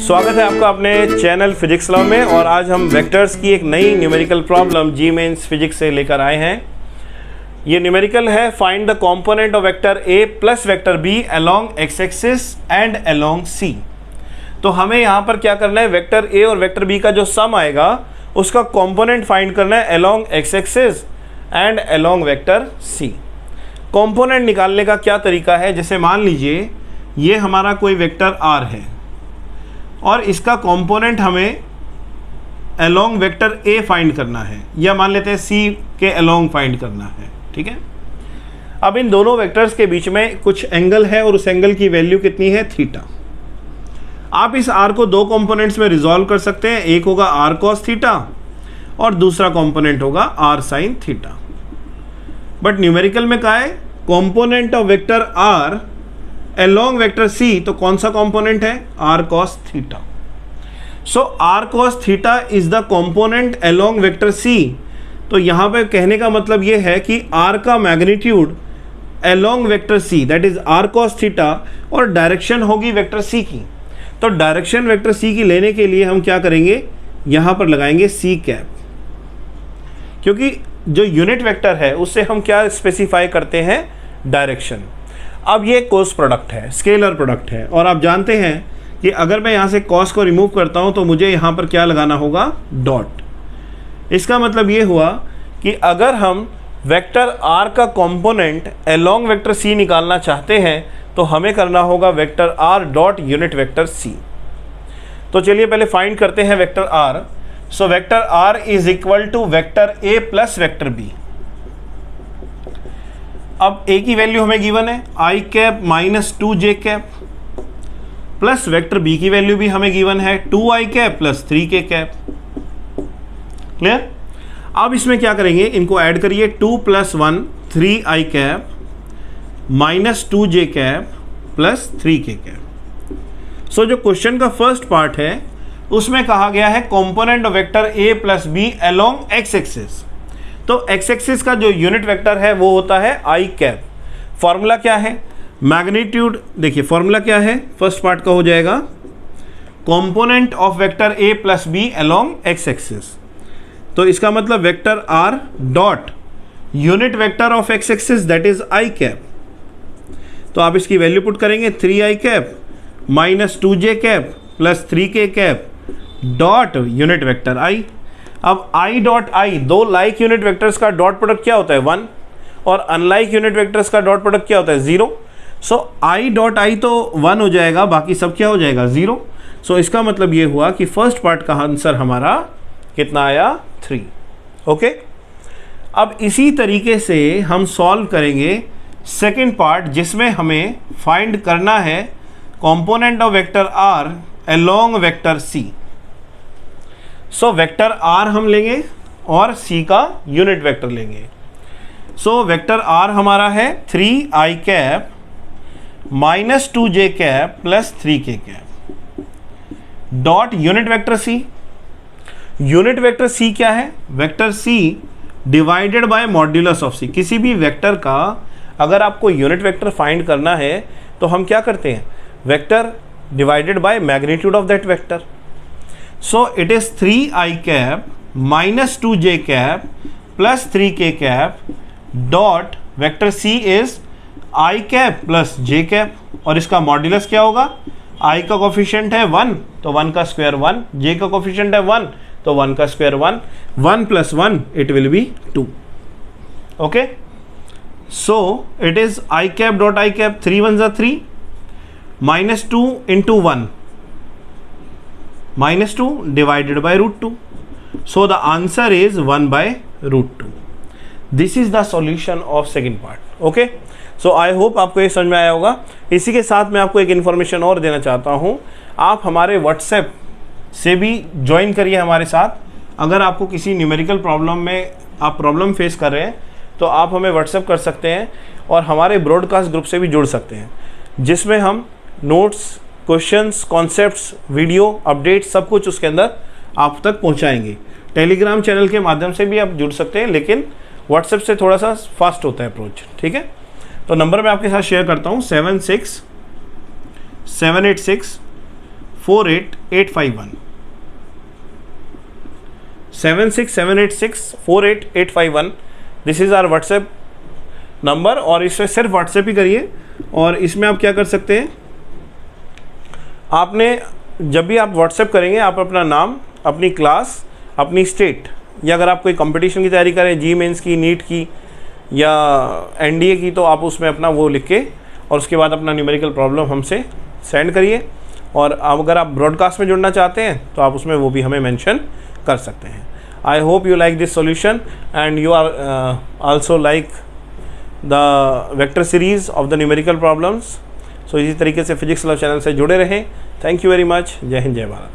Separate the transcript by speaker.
Speaker 1: स्वागत है आपका अपने चैनल फिजिक्स लव में। और आज हम वेक्टर्स की एक नई numerical problem JEE Mains physics से लेकर आए हैं। ये न्यूमेरिकल है find the component of vector A plus vector B along x axis and along C. तो हमें यहाँ पर क्या करना है, वेक्टर ए और वेक्टर बी का जो सम आएगा उसका कंपोनेंट फाइंड करना है along x axis and along vector C. Component निकालने का क्या तरीका है, जैसे मान लीजिए ये हमारा कोई वेक्टर आर है और इसका कंपोनेंट हमें अलोंग वेक्टर ए फाइंड करना है, या मान लेते हैं सी के अलोंग फाइंड करना है। ठीक है, अब इन दोनों वेक्टर्स के बीच में कुछ एंगल है और उस एंगल की वैल्यू कितनी है, थीटा। आप इस आर को दो कंपोनेंट्स में रिजॉल्व कर सकते हैं, एक होगा आर कॉस थीटा और दूसरा कंपोनेंट होगा R sine theta. But numerical में क्या है, component of vector R along vector C, तो कौन सा कंपोनेंट है, R cos theta. So R cos theta is the component along vector C. तो यहां पे कहने का मतलब ये है कि आर का magnitude along vector C that is R cos theta और डायरेक्शन होगी वेक्टर सी की। तो डायरेक्शन वेक्टर सी की लेने के लिए हम क्या करेंगे, यहां पर लगाएंगे सी कैप, क्योंकि जो यूनिट वेक्टर है उससे हम क्या स्पेसिफाई करते हैं, डायरेक्शन। अब ये कॉस प्रोडक्ट है, स्केलर प्रोडक्ट है, और आप जानते हैं कि अगर मैं यहाँ से कॉस को रिमूव करता हूँ तो मुझे यहाँ पर क्या लगाना होगा, डॉट। इसका मतलब ये हुआ कि अगर हम वेक्टर आर का कंपोनेंट अलोंग वेक्टर सी निकालना चाहते हैं तो हमें करना होगा vector R dot unit vector C. तो चलिए पहले फाइंड करते हैं vector R. So vector R is equal to vector A plus vector B. अब ए की वैल्यू हमें गिवन है I cap minus 2j cap, plus vector B की वैल्यू भी हमें गिवन है 2i cap plus 3k cap. Clear. अब इसमें क्या करेंगे, इनको ऐड करिए, 2 + 1 3i cap minus 2j cap plus 3k cap. So जो क्वेश्चन का फर्स्ट पार्ट है उसमें कहा गया है component of vector A plus B along x axis. तो एक्स एक्सिस का जो यूनिट वेक्टर है वो होता है आई कैप। फॉर्मूला क्या है, मैग्नीट्यूड, देखिए फॉर्मूला क्या है, फर्स्ट पार्ट का हो जाएगा component of vector A plus B along x axis. तो इसका मतलब vector R dot unit vector of x axis that is I cap. तो आप इसकी वैल्यू पुट करेंगे 3i cap minus 2j cap plus 3k cap dot unit vector I. अब i dot I, दो लाइक यूनिट वेक्टर्स का dot product क्या होता है, 1, और अनलाइक यूनिट वेक्टर्स का डॉट प्रोडक्ट क्या होता है, 0। सो i डॉट आई तो 1 हो जाएगा, बाकी सब क्या हो जाएगा, 0। सो इसका मतलब ये हुआ कि फर्स्ट पार्ट का आंसर हमारा कितना आया, 3। ओके। अब इसी तरीके से हम सॉल्व करेंगे सेकेंड पार्ट, जिसमें हमें फाइंड करना है component of vector R along vector C. So vector R हम लेंगे और सी का यूनिट वेक्टर लेंगे। सो वेक्टर आर हमारा है 3i cap minus 2j cap plus 3k cap dot unit vector C. Unit vector C क्या है, vector C divided by modulus of C. किसी भी वेक्टर का अगर आपको यूनिट वेक्टर फाइंड करना है तो हम क्या करते हैं, vector divided by magnitude of that vector. So it is 3i cap minus 2j cap plus 3k cap dot vector c is i cap plus j cap, और इसका मॉड्यूलस क्या होगा, i का कोफिशिएंट है 1 तो 1 का स्क्वायर 1, j का coefficient है 1 तो 1 का square 1, 1 + 1 it will be 2। Okay, so it is i cap dot i cap 3 1 = 3 minus 2 into 1 minus 2 divided by √2. So the answer is 1/√2. This is the solution of second part. Okay? So I hope आपको ये समझ में आया होगा। इसी के साथ मैं आपको एक इन्फॉर्मेशन और देना चाहता हूँ, आप हमारे व्हाट्सएप से भी ज्वाइन करिए हमारे साथ। अगर आपको किसी न्यूमेरिकल प्रॉब्लम में आप प्रॉब्लम फेस कर रहे हैं तो आप हमें व्हाट्सएप कर सकते हैं और हमारे ब्रॉडकास्ट ग्रुप से भी जुड़ सकते हैं, जिसमें हम notes, questions, concepts, video update सब कुछ उसके अंदर आप तक पहुंचाएंगे। टेलीग्राम चैनल के माध्यम से भी आप जुड़ सकते हैं, लेकिन व्हाट्सएप से थोड़ा सा फास्ट होता है अप्रोच। ठीक है, तो नंबर मैं आपके साथ शेयर करता हूँ 76 786 48 851 7678648 this is our WhatsApp number. और इससे सिर्फ व्हाट्सएप ही करिए। और इसमें आप क्या कर सकते हैं, आपने जब भी आप व्हाट्सएप करेंगे आप अपना नाम, अपनी क्लास, अपनी स्टेट, या अगर आप कोई कंपटीशन की तैयारी करें, जी मेंस की, नीट की या एनडीए की, तो आप उसमें अपना वो लिख के और उसके बाद अपना न्यूमेरिकल प्रॉब्लम हमसे सेंड करिए। और अगर आप ब्रॉडकास्ट में जुड़ना चाहते हैं तो आप उसमें वो भी हमें मेंशन कर सकते हैं। I hope you like this solution and you are also like the vector series of the numerical problems. So इसी तरीके से फिजिक्स लव चैनल से जुड़े रहें। Thank you very much. जय हिंद, जय भारत।